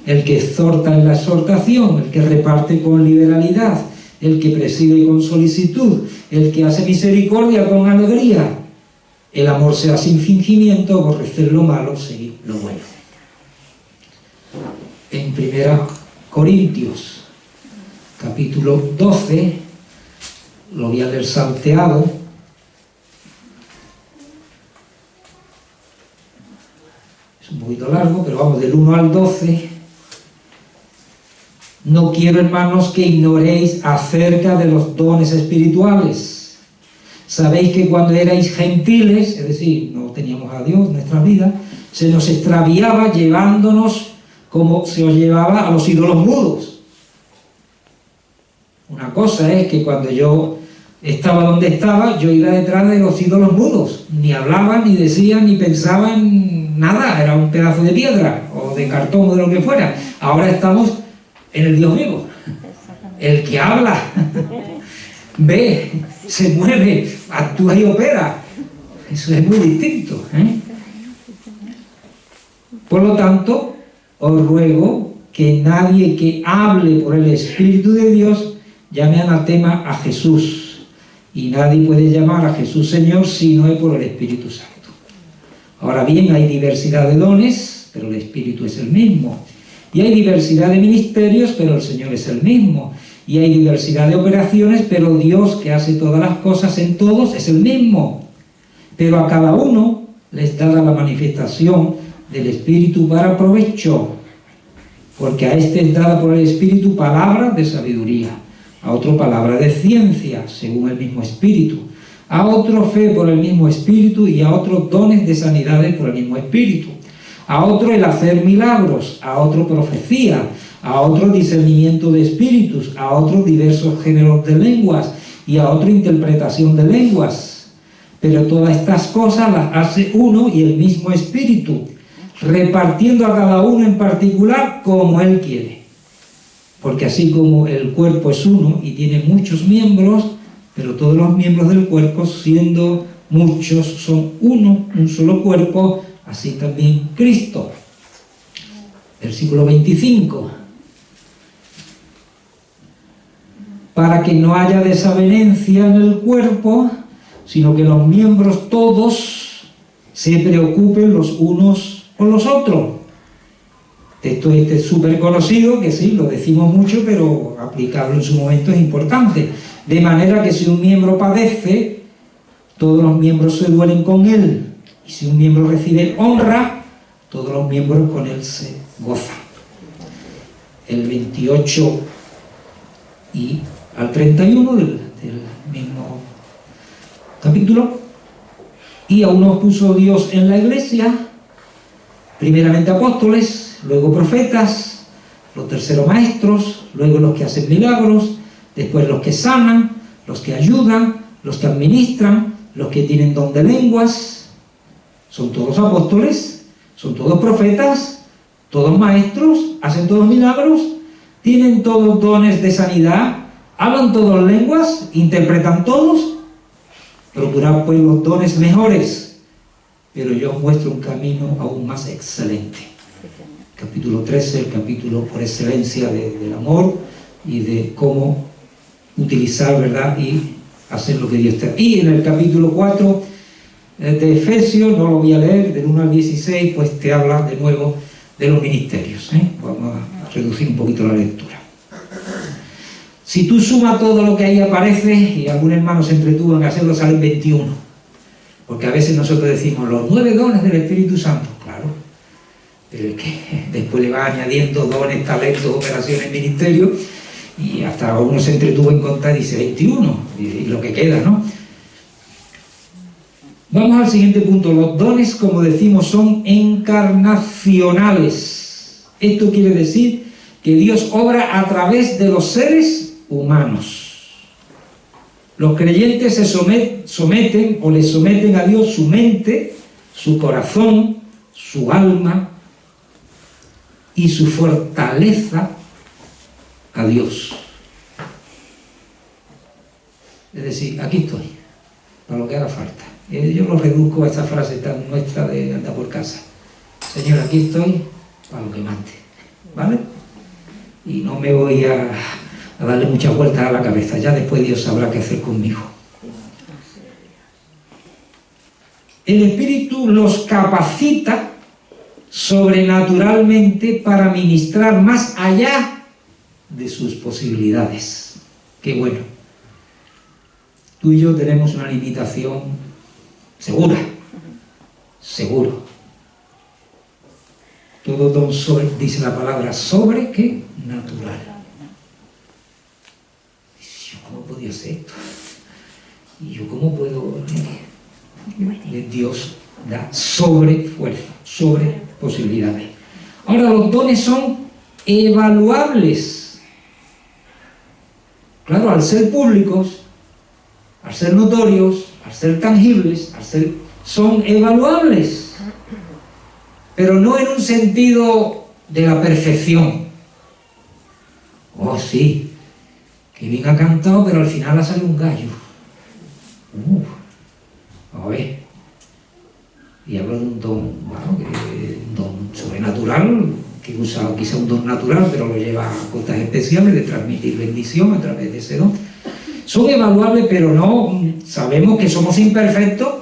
el que exhorta en la exhortación, el que reparte con liberalidad, el que preside con solicitud, el que hace misericordia con alegría. El amor sea sin fingimiento, aborrecer lo malo, seguir lo bueno. En 1 Corintios, capítulo 12, lo voy a leer salteado. Es un poquito largo, pero vamos del 1 al 12. No quiero, hermanos, que ignoréis acerca de los dones espirituales. Sabéis que cuando erais gentiles, es decir, no teníamos a Dios en nuestras vidas, se nos extraviaba llevándonos como se os llevaba a los ídolos mudos. Una cosa es que cuando yo estaba donde estaba, yo iba detrás de los ídolos mudos. Ni hablaban, ni decían, ni pensaban nada. Era un pedazo de piedra, o de cartón, o de lo que fuera. Ahora estamos en el Dios vivo. El que habla, ve, se mueve, actúa y opera. Eso es muy distinto, ¿eh? Por lo tanto, os ruego que nadie que hable por el Espíritu de Dios llame anatema a Jesús. Y nadie puede llamar a Jesús Señor si no es por el Espíritu Santo. Ahora bien, hay diversidad de dones, pero el Espíritu es el mismo. Y hay diversidad de ministerios, pero el Señor es el mismo. Y hay diversidad de operaciones, pero Dios, que hace todas las cosas en todos, es el mismo. Pero a cada uno les da la manifestación del Espíritu para provecho, porque a este es dada por el Espíritu palabra de sabiduría, a otro palabra de ciencia, según el mismo Espíritu, a otro fe por el mismo Espíritu, y a otros dones de sanidades por el mismo Espíritu, a otro el hacer milagros, a otro profecía, a otro discernimiento de espíritus, a otros diversos géneros de lenguas, y a otro interpretación de lenguas. Pero todas estas cosas las hace uno y el mismo Espíritu, repartiendo a cada uno en particular como Él quiere. Porque así como el cuerpo es uno y tiene muchos miembros, pero todos los miembros del cuerpo, siendo muchos, son uno, un solo cuerpo, así también Cristo. Versículo 25. Para que no haya desavenencia en el cuerpo, sino que los miembros todos se preocupen los unos por los otros. Esto es súper conocido, que sí, lo decimos mucho, pero aplicarlo en su momento es importante. De manera que si un miembro padece, todos los miembros se duelen con él. Y si un miembro recibe honra, todos los miembros con él se gozan. El 28 y al 31 del mismo capítulo. Y a unos puso Dios en la iglesia, primeramente apóstoles, luego profetas, los terceros maestros, luego los que hacen milagros, después los que sanan, los que ayudan, los que administran, los que tienen don de lenguas. Son todos apóstoles, son todos profetas, todos maestros, hacen todos milagros, tienen todos dones de sanidad, hablan todos lenguas, interpretan todos. Procurad pues los dones mejores, pero yo os muestro un camino aún más excelente. Capítulo 13, el capítulo por excelencia del amor y de cómo utilizar, ¿verdad?, y hacer lo que Dios te... Y en el capítulo 4 de Efesios, no lo voy a leer, del 1 al 16, pues te habla de nuevo de los ministerios. Vamos a reducir un poquito la lectura. Si tú sumas todo lo que ahí aparece, y algún hermano se entretuvo en hacerlo, salen 21. Porque a veces nosotros decimos los 9 dones del Espíritu Santo, claro, pero es que después le va añadiendo dones, talentos, operaciones, ministerios, y hasta uno se entretuvo en contar y dice 21, y lo que queda, ¿no? Vamos al siguiente punto. Los dones, como decimos, son encarnacionales. Esto quiere decir que Dios obra a través de los seres humanos. Los creyentes se someten o le someten a Dios su mente, su corazón, su alma y su fortaleza a Dios. Es decir, aquí estoy, para lo que haga falta. Yo lo reduzco a esta frase tan nuestra de andar por casa. Señor, aquí estoy para lo que mande, ¿vale? Y no me voy a darle muchas vueltas a la cabeza. Ya después Dios sabrá qué hacer conmigo. El Espíritu los capacita sobrenaturalmente para ministrar más allá de sus posibilidades. Qué bueno. Tú y yo tenemos una limitación segura, seguro. Todo don sobre, dice la palabra, sobre qué natural. ¿Cómo podía ser esto? ¿Y yo cómo puedo? Dios da sobre fuerza, sobre posibilidades. Ahora, los dones son evaluables. Claro, al ser públicos, al ser notorios, al ser tangibles, son evaluables, pero no en un sentido de la perfección. Oh, sí, que bien ha cantado, pero al final ha salido un gallo. A ver. Y hablo de un don, bueno, un don sobrenatural, que usa quizá un don natural, pero lo lleva a cosas especiales de transmitir bendición a través de ese don. Son evaluables, pero no, sabemos que somos imperfectos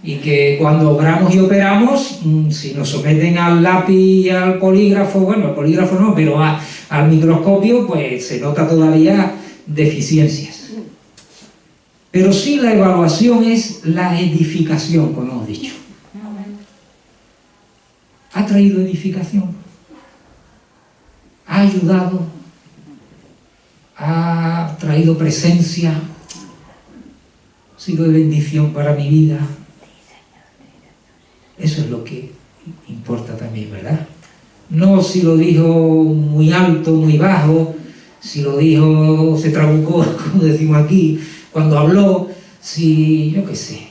y que cuando obramos y operamos, si nos someten al lápiz y al polígrafo, bueno, al polígrafo no, pero al microscopio, pues se nota todavía deficiencias. Pero sí, la evaluación es la edificación, como hemos dicho. Ha traído edificación, ha ayudado, ha traído presencia, ha sido de bendición para mi vida. Eso es lo que importa también, ¿verdad? No si lo dijo muy alto, muy bajo, si lo dijo, se trabucó, como decimos aquí, cuando habló, si, yo qué sé,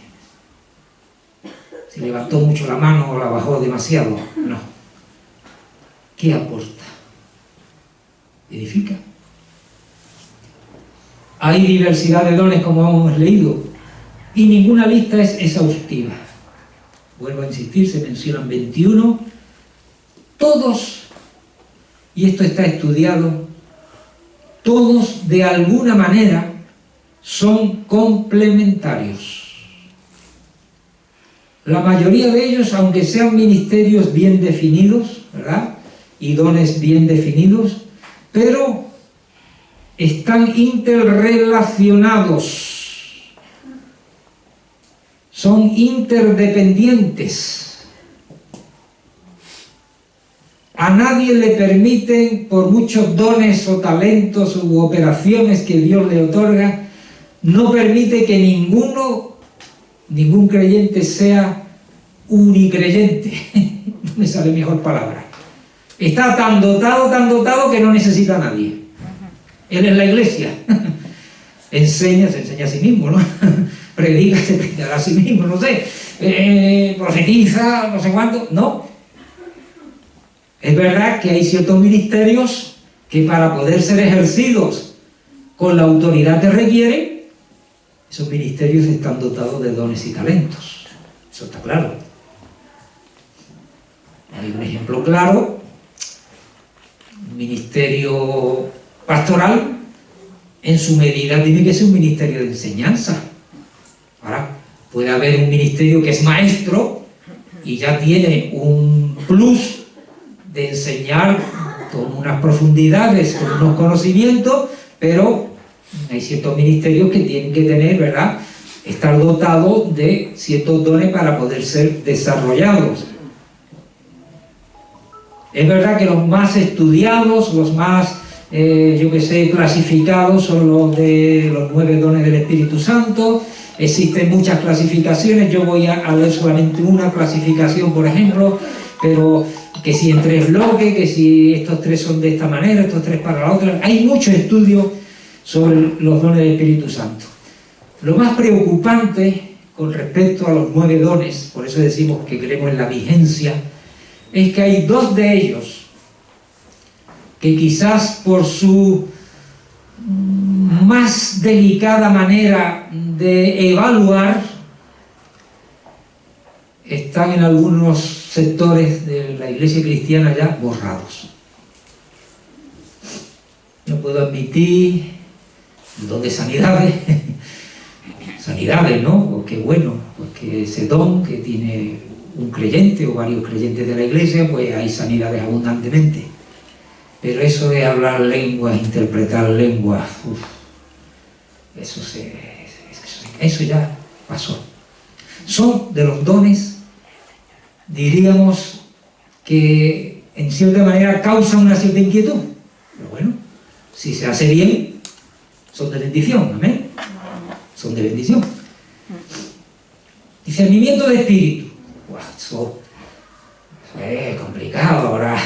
si levantó mucho la mano o la bajó demasiado. No. ¿Qué aporta? ¿Edifica? Hay diversidad de dones, como hemos leído, y ninguna lista es exhaustiva. Vuelvo a insistir, se mencionan 21. Todos, y esto está estudiado, todos de alguna manera son complementarios. La mayoría de ellos, aunque sean ministerios bien definidos, ¿verdad?, y dones bien definidos, pero están interrelacionados, son interdependientes. A nadie le permiten, por muchos dones o talentos u operaciones que Dios le otorga, no permite que ningún creyente sea unicreyente. No me sale mejor palabra. Está tan dotado que no necesita a nadie. Él es la iglesia. Se enseña a sí mismo, ¿no? Predica, se predicará a sí mismo, no sé. Profetiza, no sé cuánto. No. Es verdad que hay ciertos ministerios que para poder ser ejercidos con la autoridad que requieren, esos ministerios están dotados de dones y talentos. Eso está claro. Hay un ejemplo claro. Un ministerio pastoral, en su medida, tiene que ser un ministerio de enseñanza. Ahora, Puede haber un ministerio que es maestro y ya tiene un plus de enseñar con unas profundidades, con unos conocimientos, pero hay ciertos ministerios que tienen que tener, ¿verdad?, estar dotados de ciertos dones para poder ser desarrollados. Es verdad que los más estudiados, los más, clasificados son los de los 9 dones del Espíritu Santo. Existen muchas clasificaciones, yo voy a leer solamente una clasificación, por ejemplo, pero que si en 3 bloques, que si estos 3 son de esta manera, estos 3 para la otra. Hay mucho estudio sobre los dones del Espíritu Santo. Lo más preocupante con respecto a los 9 dones, por eso decimos que creemos en la vigencia, es que hay 2 de ellos que quizás por su más delicada manera de evaluar están en algunos sectores de la Iglesia cristiana ya borrados. No puedo admitir el don de sanidades, sanidades, ¿no? Porque bueno, porque ese don que tiene un creyente o varios creyentes de la Iglesia, pues hay sanidades abundantemente. Pero eso de hablar lenguas, interpretar lenguas, eso ya pasó. Son de los dones, diríamos, que en cierta manera causan una cierta inquietud. Pero bueno, si se hace bien, son de bendición, amén. Son de bendición. Discernimiento de espíritu. Eso es complicado ahora.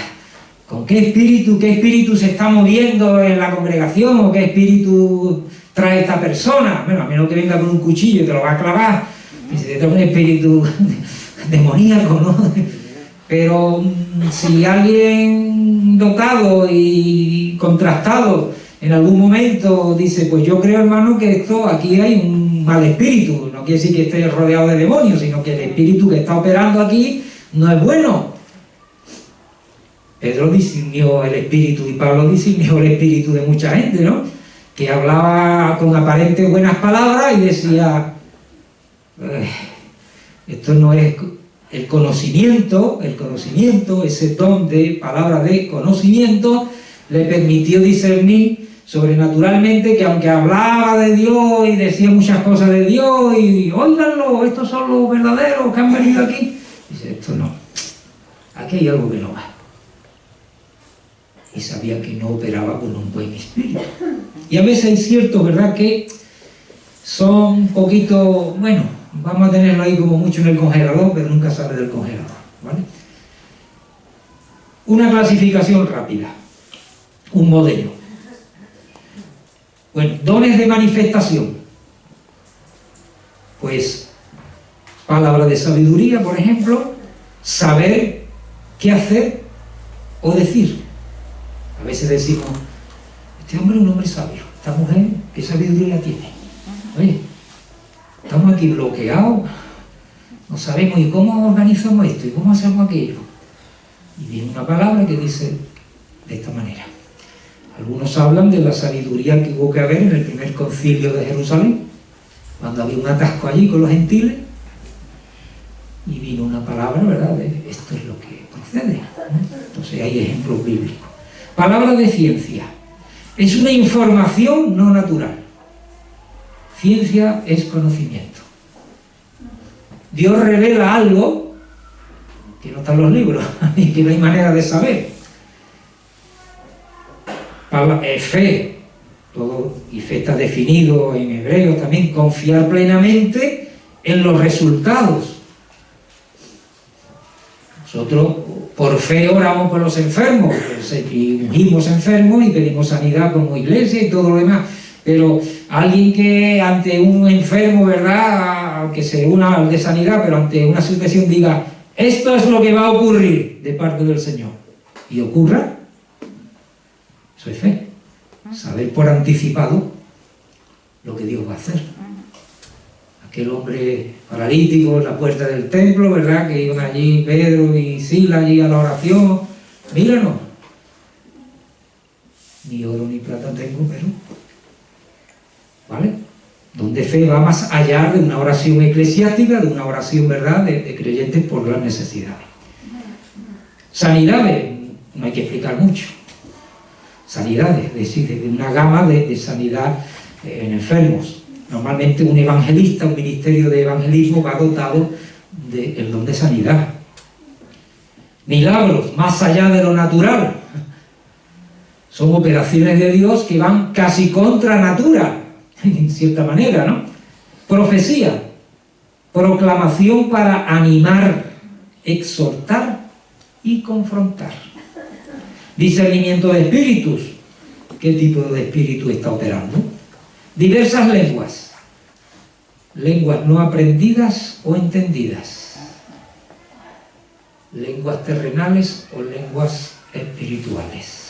¿Con qué espíritu se está moviendo en la congregación? ¿O qué espíritu trae esta persona? Bueno, a menos que venga con un cuchillo y te lo va a clavar. Y se te trae un espíritu demoníaco, ¿no? Pero si alguien dotado y contrastado en algún momento dice, pues yo creo, hermano, que esto, aquí hay un mal espíritu. No quiere decir que esté rodeado de demonios, sino que el espíritu que está operando aquí no es bueno. Pedro discernió el espíritu y Pablo discernió el espíritu de mucha gente, ¿no? Que hablaba con aparentes buenas palabras y decía, esto no es el conocimiento, ese don de palabra de conocimiento le permitió discernir sobrenaturalmente que aunque hablaba de Dios y decía muchas cosas de Dios y óiganlo, estos son los verdaderos que han venido aquí, dice, esto no, aquí hay algo que no va. Y sabía que no operaba con un buen espíritu. Y a veces es cierto, ¿verdad?, que son un poquito, bueno, vamos a tenerlo ahí como mucho en el congelador, pero nunca sale del congelador, ¿vale? Una clasificación rápida, un modelo. Bueno, dones de manifestación. Pues, palabra de sabiduría, por ejemplo, saber qué hacer o decir. A veces decimos, este hombre es un hombre sabio, esta mujer, ¿qué sabiduría tiene? Oye, estamos aquí bloqueados, no sabemos, ¿y cómo organizamos esto? ¿Y cómo hacemos aquello? Y viene una palabra que dice de esta manera. Algunos hablan de la sabiduría que hubo que haber en el primer concilio de Jerusalén, cuando había un atasco allí con los gentiles, y vino una palabra, ¿verdad?, de esto es lo que procede, ¿no? Entonces hay ejemplos bíblicos. Palabra de ciencia. Es una información no natural. Ciencia es conocimiento. Dios revela algo que no está en los libros y que no hay manera de saber. Fe. Todo, y fe está definido en hebreo también, confiar plenamente en los resultados. Nosotros por fe oramos por los enfermos y ungimos enfermos y pedimos sanidad como iglesia y todo lo demás, pero alguien que ante un enfermo, ¿verdad?, que se una de sanidad, pero ante una situación diga, esto es lo que va a ocurrir de parte del Señor, y ocurra, eso es fe, saber por anticipado lo que Dios va a hacer. Aquel hombre paralítico en la puerta del templo, ¿verdad?, que iban allí Pedro y Silas allí a la oración, míranos, ni oro ni plata tengo, pero, ¿vale? Donde fe va más allá de una oración eclesiástica, de una oración, ¿verdad?, de creyentes por las necesidades. Sanidades, no hay que explicar mucho. Sanidades, es decir, de una gama de sanidad en enfermos. Normalmente un evangelista, un ministerio de evangelismo va dotado del don de sanidad. Milagros, más allá de lo natural. Son operaciones de Dios que van casi contra natura, en cierta manera, ¿no? Profecía, proclamación para animar, exhortar y confrontar. Discernimiento de espíritus. ¿Qué tipo de espíritu está operando? Diversas lenguas. Lenguas no aprendidas o entendidas. Lenguas terrenales o lenguas espirituales.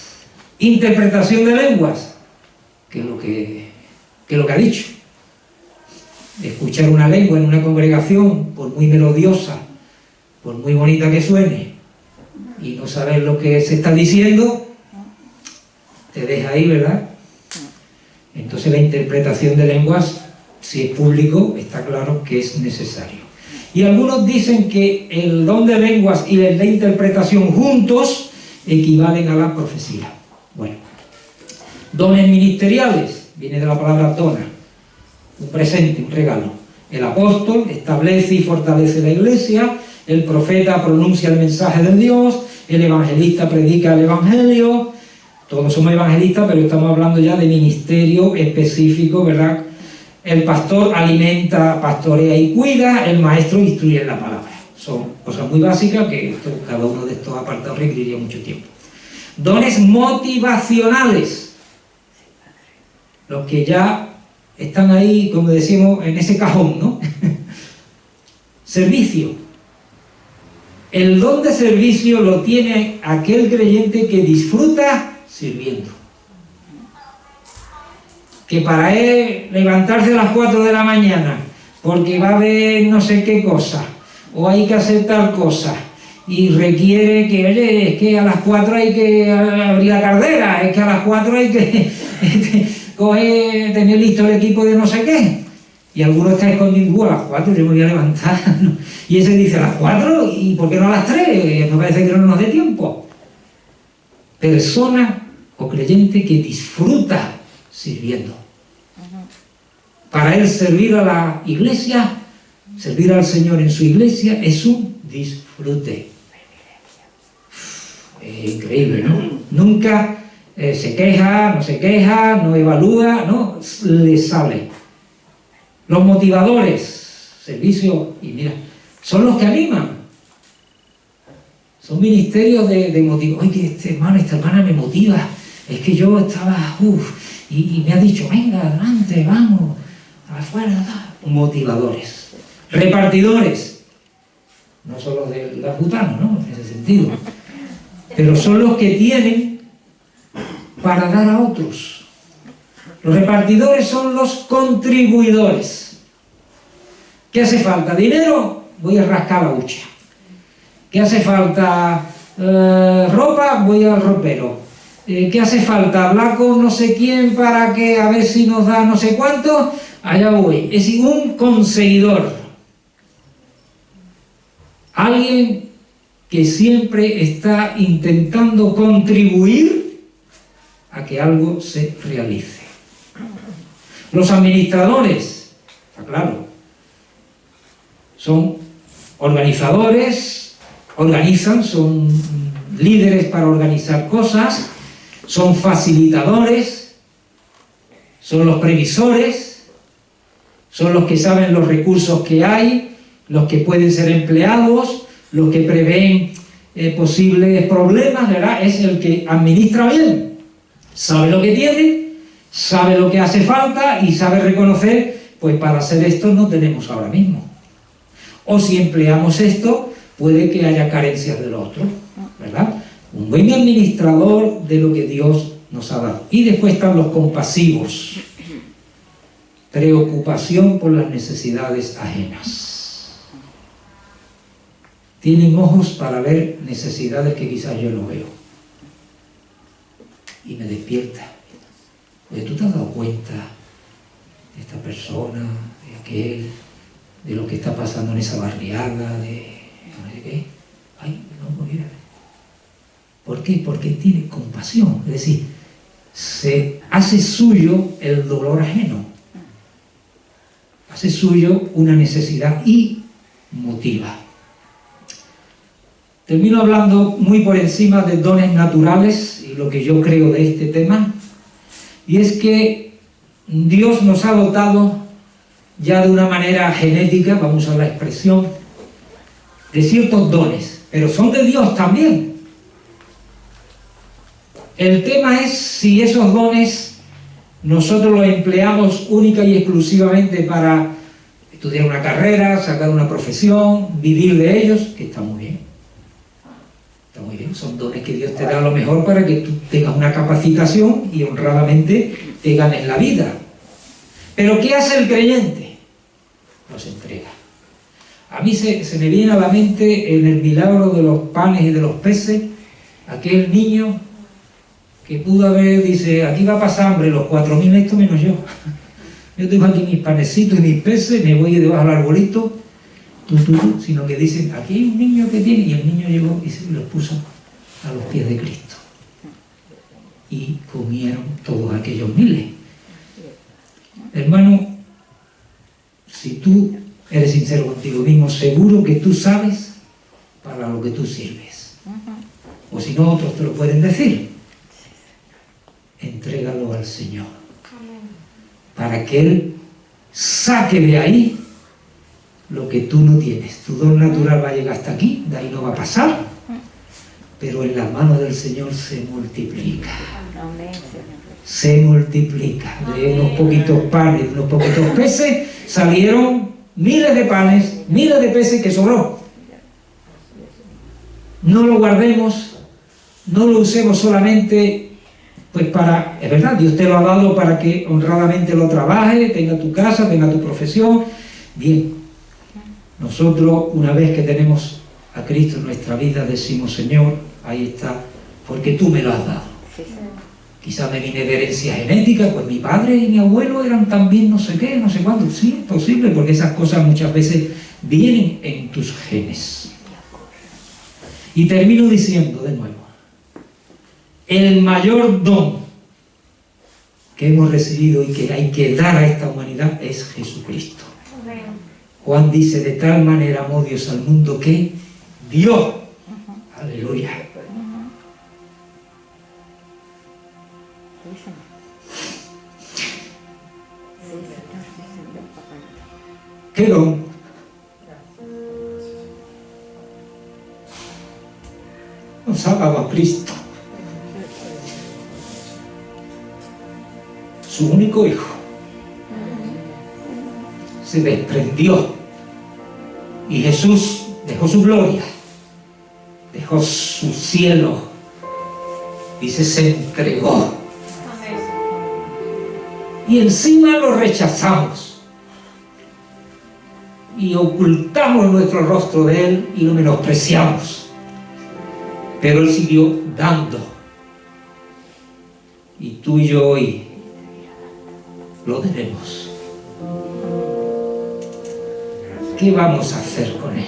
Interpretación de lenguas, que es lo que ha dicho. Escuchar una lengua en una congregación, por muy melodiosa, por muy bonita que suene, y no saber lo que se está diciendo, te deja ahí, ¿verdad? Entonces la interpretación de lenguas, si es público, está claro que es necesario. Y algunos dicen que el don de lenguas y el de interpretación juntos equivalen a la profecía. Bueno, dones ministeriales, viene de la palabra dona, un presente, un regalo. El apóstol establece y fortalece la iglesia, el profeta pronuncia el mensaje de Dios, el evangelista predica el evangelio. Todos somos evangelistas, pero estamos hablando ya de ministerio específico, ¿verdad? El pastor alimenta, pastorea y cuida, el maestro instruye en la palabra. Son cosas muy básicas que cada uno de estos apartados requeriría mucho tiempo. Dones motivacionales, los que ya están ahí, como decimos, en ese cajón, ¿no? Servicio. El don de servicio lo tiene aquel creyente que disfruta sirviendo. Que para él levantarse a las 4 de la mañana porque va a ver no sé qué cosa, o hay que hacer tal cosa, y requiere que, oye, es que a las 4 hay que abrir la caldera, es que a las 4 hay que tener listo el equipo de no sé qué. Y alguno está escondiendo, a las 4 yo me voy a levantar, ¿no? Y ese dice, a las 4, ¿y por qué no a las 3? Me parece que no nos dé tiempo. Persona o creyente que disfruta sirviendo. Para él servir a la iglesia, servir al Señor en su iglesia, es un disfrute. Es increíble, ¿no? Nunca se queja, no evalúa, no, le sale. Los motivadores, servicio, y mira, son los que animan. Son ministerios de motivo. Oye, este hermano, esta hermana me motiva. Es que yo estaba, y me ha dicho, venga, adelante, vamos, afuera. Motivadores. Repartidores. No son los de la butana, ¿no? En ese sentido. Pero son los que tienen para dar a otros. Los repartidores son los contribuidores. ¿Qué hace falta? ¿Dinero? Voy a rascar la hucha. ¿Qué hace falta? ¿Ropa? Voy al ropero. ¿Qué hace falta? Hablar con no sé quién para que a ver si nos da no sé cuánto. Allá voy. Es un conseguidor. Alguien que siempre está intentando contribuir a que algo se realice. Los administradores, está claro, son organizadores, organizan, son líderes para organizar cosas, son facilitadores, son los previsores, son los que saben los recursos que hay, los que pueden ser empleados, los que prevén posibles problemas, ¿verdad? Es el que administra bien, sabe lo que tiene, sabe lo que hace falta y sabe reconocer, pues para hacer esto no tenemos ahora mismo. O si empleamos esto, puede que haya carencias del otro, ¿verdad? Un buen administrador de lo que Dios nos ha dado. Y después están los compasivos. Preocupación por las necesidades ajenas. Tienen ojos para ver necesidades que quizás yo no veo. Y me despierta. Oye, ¿tú te has dado cuenta de esta persona? persona, de aquel, de lo que está pasando en esa barriada, de no sé qué. Ay, no, mira. ¿Por qué? Porque tiene compasión, es decir, se hace suyo el dolor ajeno, hace suyo una necesidad y motiva. Termino hablando muy por encima de dones naturales y lo que yo creo de este tema, y es que Dios nos ha dotado ya de una manera genética, vamos a usar la expresión, de ciertos dones, pero son de Dios también. El tema es si esos dones nosotros los empleamos única y exclusivamente para estudiar una carrera, sacar una profesión, vivir de ellos, que está muy bien. Está muy bien, son dones que Dios te da a lo mejor para que tú tengas una capacitación y honradamente te ganes la vida. Pero ¿qué hace el creyente? Los entrega. A mí se me viene a la mente en el milagro de los panes y de los peces, aquel niño que pudo haber, dice, aquí va a pasar hambre, los 4.000 esto menos yo. Yo tengo aquí mis panecitos y mis peces, me voy debajo del arbolito, sino que dicen, aquí hay un niño que tiene, y el niño llegó y se los puso a los pies de Cristo. Y comieron todos aquellos miles. Hermano, si tú eres sincero contigo mismo, seguro que tú sabes para lo que tú sirves. O si no, otros te lo pueden decir. Entrégalo al Señor, para que Él saque de ahí lo que tú no tienes. Tu don natural va a llegar hasta aquí, de ahí no va a pasar, pero en las manos del Señor se multiplica. Se multiplica. De unos poquitos panes, unos poquitos peces, salieron miles de panes, miles de peces que sobró. No lo guardemos, no lo usemos solamente pues para, es verdad, Dios te lo ha dado para que honradamente lo trabajes, tenga tu casa, tenga tu profesión. Bien, nosotros una vez que tenemos a Cristo en nuestra vida decimos, Señor, ahí está, porque tú me lo has dado. Quizá me vine de herencia genética, pues mi padre y mi abuelo eran también no sé qué, no sé cuándo. Sí, es posible, porque esas cosas muchas veces vienen en tus genes. Y termino diciendo de nuevo, el mayor don que hemos recibido y que hay que dar a esta humanidad es Jesucristo. Juan dice, de tal manera amó Dios al mundo que dio. Aleluya. ¿Qué don? Nos ha dado a Cristo, su único hijo. Se desprendió y Jesús dejó su gloria, dejó su cielo, dice, se entregó. Y encima lo rechazamos y ocultamos nuestro rostro de Él y lo menospreciamos, pero Él siguió dando, y tú y yo hoy lo tenemos. ¿Qué vamos a hacer con Él?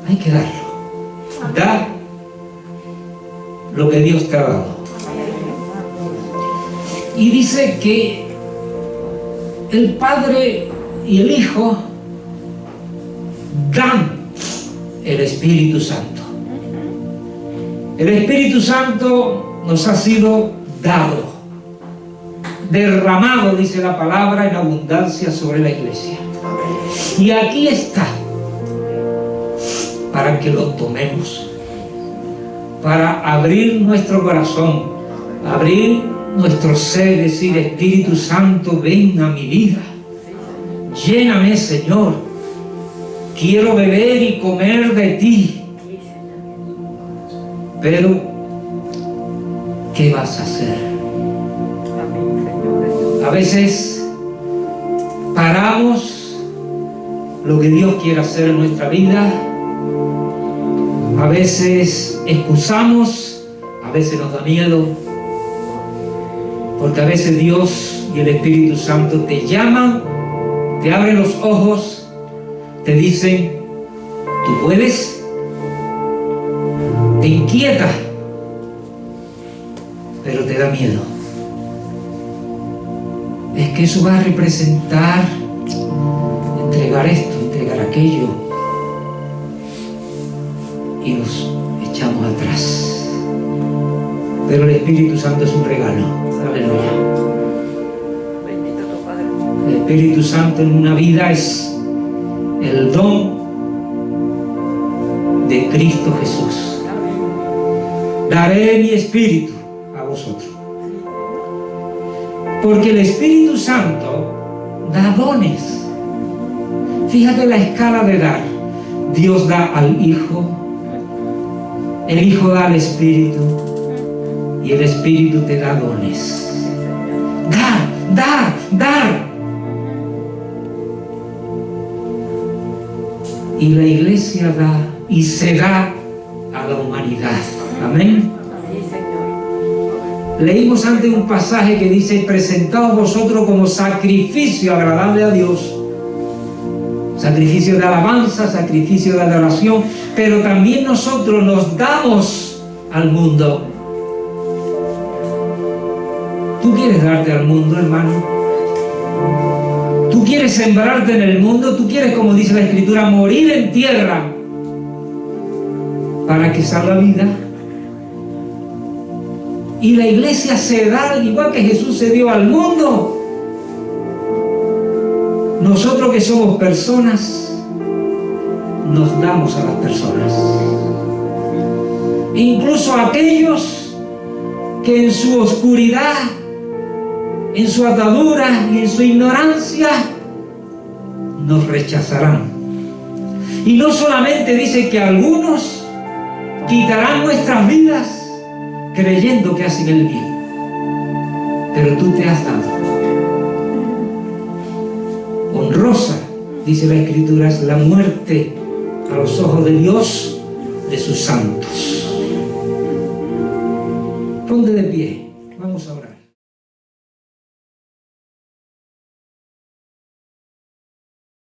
Hay que darlo. Da lo que Dios te ha dado. Y dice que el Padre y el Hijo dan el Espíritu Santo. El Espíritu Santo nos ha sido dado, derramado, dice la palabra, en abundancia sobre la iglesia. Y aquí está, para que lo tomemos, para abrir nuestro corazón, abrir nuestro ser, decir, Espíritu Santo, ven a mi vida, lléname, Señor, quiero beber y comer de ti. Pero ¿qué vas a hacer? A veces paramos lo que Dios quiere hacer en nuestra vida, a veces excusamos, a veces nos da miedo, Porque a veces Dios y el Espíritu Santo te llaman, te abren los ojos, te dicen, tú puedes, te inquieta, pero te da miedo. Es que eso va a representar entregar esto, entregar aquello, y nos echamos atrás. Pero el Espíritu Santo es un regalo. Aleluya. Bendito tu Padre. El Espíritu Santo en una vida es el don de Cristo Jesús. Daré mi espíritu a vosotros. Porque el Espíritu Santo da dones. Fíjate la escala de dar. Dios da al Hijo, el Hijo da al Espíritu, y el Espíritu te da dones. Dar, dar, dar. Y la iglesia da y se da a la humanidad. Amén. Sí, Señor. Leímos antes un pasaje que dice: presentaos vosotros como sacrificio agradable a Dios. Sacrificio de alabanza, sacrificio de adoración, pero también nosotros nos damos al mundo. ¿Tú quieres darte al mundo, hermano? ¿Tú quieres sembrarte en el mundo? ¿Tú quieres, como dice la Escritura, morir en tierra para que salga vida? Y la iglesia se da, igual que Jesús se dio al mundo. Nosotros que somos personas, nos damos a las personas. Incluso a aquellos que en su oscuridad, en su atadura y en su ignorancia, nos rechazarán. Y no solamente dice que algunos quitarán nuestras vidas creyendo que hacen el bien, pero tú te has dado. Honrosa, dice la Escritura, es la muerte a los ojos de Dios de sus santos. Ponte de pie, vamos a orar.